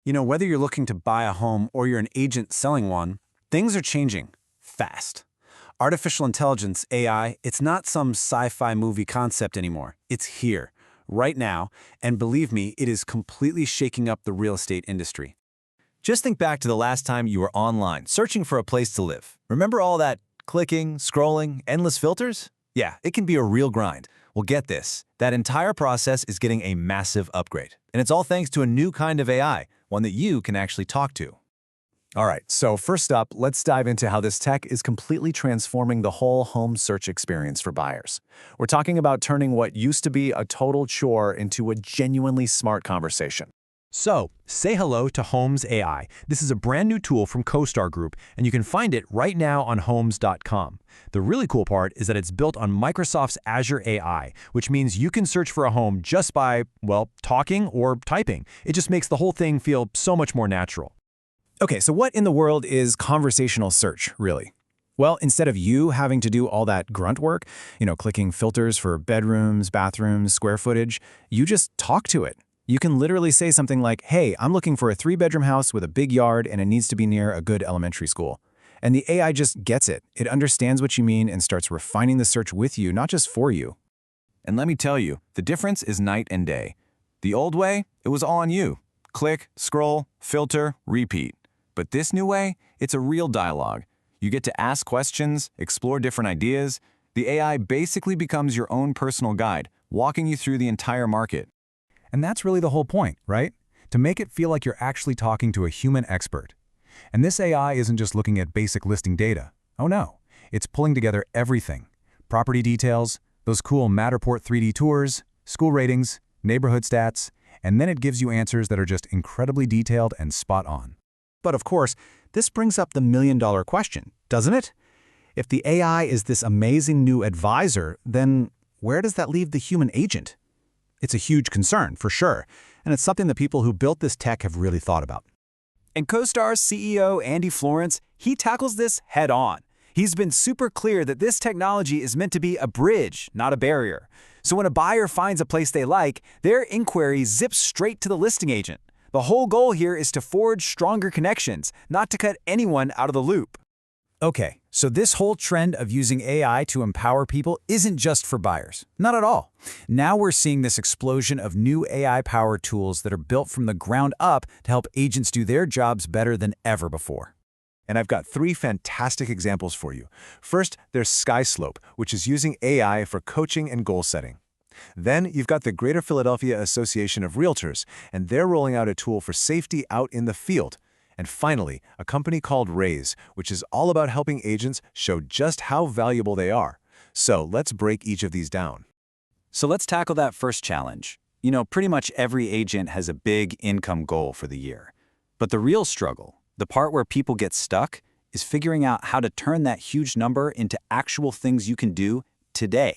Whether you're looking to buy a home or you're an agent selling one, things are changing fast. Artificial intelligence, AI, it's not some sci-fi movie concept anymore. It's here, right now, and believe me, it is completely shaking up the real estate industry. Just think back to the last time you were online, searching for a place to live. Remember all that clicking, scrolling, endless filters? Yeah, it can be a real grind. Well, get this. That entire process is getting a massive upgrade. And it's all thanks to a new kind of AI, one that you can actually talk to. All right, so first up, let's dive into how this tech is completely transforming the whole home search experience for buyers. We're talking about turning what used to be a total chore into a genuinely smart conversation. So, say hello to Homes AI. This is a brand new tool from CoStar Group, and you can find it right now on homes.com. The really cool part is that it's built on Microsoft's Azure AI, which means you can search for a home just by, well, talking or typing. It just makes the whole thing feel so much more natural. Okay, so what in the world is conversational search, really? Well, instead of you having to do all that grunt work, clicking filters for bedrooms, bathrooms, square footage, you just talk to it. You can literally say something like, hey, I'm looking for a 3-bedroom house with a big yard and it needs to be near a good elementary school. And the AI just gets it. It understands what you mean and starts refining the search with you, not just for you. And let me tell you, the difference is night and day. The old way, it was all on you. Click, scroll, filter, repeat. But this new way, it's a real dialogue. You get to ask questions, explore different ideas. The AI basically becomes your own personal guide, walking you through the entire market. And that's really the whole point, right? To make it feel like you're actually talking to a human expert. And this AI isn't just looking at basic listing data. Oh no, it's pulling together everything. Property details, those cool Matterport 3D tours, school ratings, neighborhood stats, and then it gives you answers that are just incredibly detailed and spot on. But of course, this brings up the million-dollar question, doesn't it? If the AI is this amazing new advisor, then where does that leave the human agent? It's a huge concern, for sure, and it's something that people who built this tech have really thought about. And CoStar's CEO, Andy Florance, he tackles this head-on. He's been super clear that this technology is meant to be a bridge, not a barrier. So when a buyer finds a place they like, their inquiry zips straight to the listing agent. The whole goal here is to forge stronger connections, not to cut anyone out of the loop. Okay, so this whole trend of using AI to empower people isn't just for buyers. Not at all. Now we're seeing this explosion of new AI-powered tools that are built from the ground up to help agents do their jobs better than ever before. And I've got 3 fantastic examples for you. First, there's SkySlope, which is using AI for coaching and goal setting. Then you've got the Greater Philadelphia Association of Realtors, and they're rolling out a tool for safety out in the field. And finally, a company called Raise, which is all about helping agents show just how valuable they are. So let's break each of these down. So let's tackle that first challenge. Pretty much every agent has a big income goal for the year. But the real struggle, the part where people get stuck, is figuring out how to turn that huge number into actual things you can do today.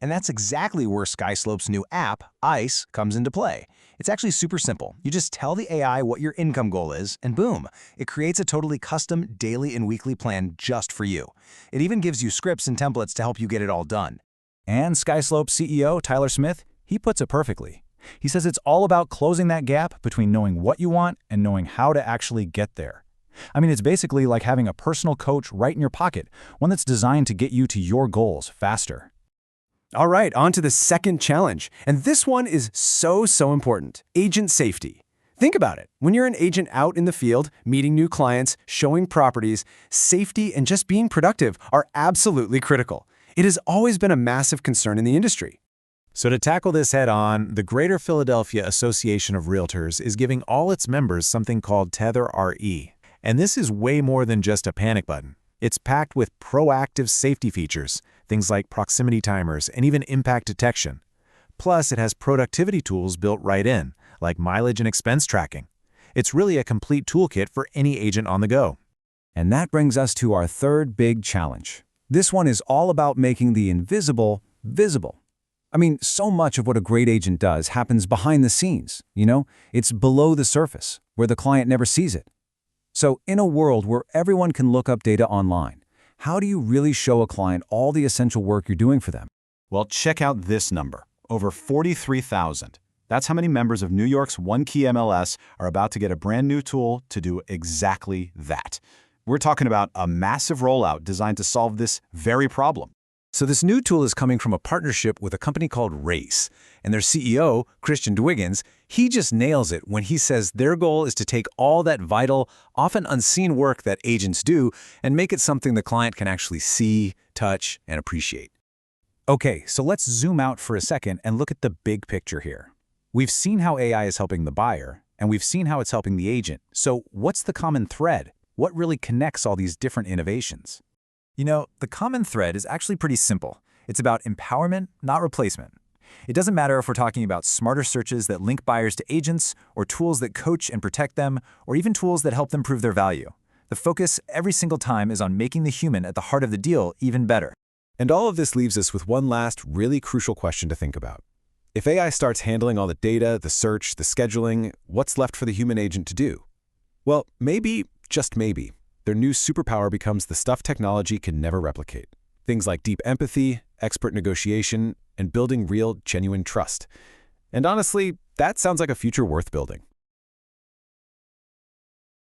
And that's exactly where SkySlope's new app, Ayce, comes into play. It's actually super simple. You just tell the AI what your income goal is, and boom, it creates a totally custom daily and weekly plan just for you. It even gives you scripts and templates to help you get it all done. And SkySlope CEO Tyler Smith, he puts it perfectly. He says it's all about closing that gap between knowing what you want and knowing how to actually get there. I mean, it's basically like having a personal coach right in your pocket, one that's designed to get you to your goals faster. All right, on to the second challenge. And this one is so important. Agent safety. Think about it. When you're an agent out in the field, meeting new clients, showing properties, safety and just being productive are absolutely critical. It has always been a massive concern in the industry. So to tackle this head-on, the Greater Philadelphia Association of Realtors is giving all its members something called Tether RE. And this is way more than just a panic button. It's packed with proactive safety features, things like proximity timers and even impact detection. Plus, it has productivity tools built right in, like mileage and expense tracking. It's really a complete toolkit for any agent on the go. And that brings us to our third big challenge. This one is all about making the invisible visible. I mean, so much of what a great agent does happens behind the scenes, It's below the surface, where the client never sees it. So in a world where everyone can look up data online, how do you really show a client all the essential work you're doing for them? Well, check out this number, over 43,000. That's how many members of New York's One Key MLS are about to get a brand new tool to do exactly that. We're talking about a massive rollout designed to solve this very problem. So this new tool is coming from a partnership with a company called Ayce, and their CEO, Christian Dwiggins, he just nails it when he says their goal is to take all that vital, often unseen work that agents do and make it something the client can actually see, touch, and appreciate. Okay, so let's zoom out for a second and look at the big picture here. We've seen how AI is helping the buyer, and we've seen how it's helping the agent. So what's the common thread? What really connects all these different innovations? You know, the common thread is actually pretty simple. It's about empowerment, not replacement. It doesn't matter if we're talking about smarter searches that link buyers to agents, or tools that coach and protect them, or even tools that help them prove their value. The focus every single time is on making the human at the heart of the deal even better. And all of this leaves us with one last really crucial question to think about. If AI starts handling all the data, the search, the scheduling, what's left for the human agent to do? Well, maybe, just maybe, their new superpower becomes the stuff technology can never replicate. Things like deep empathy, expert negotiation, and building real, genuine trust. And honestly, that sounds like a future worth building.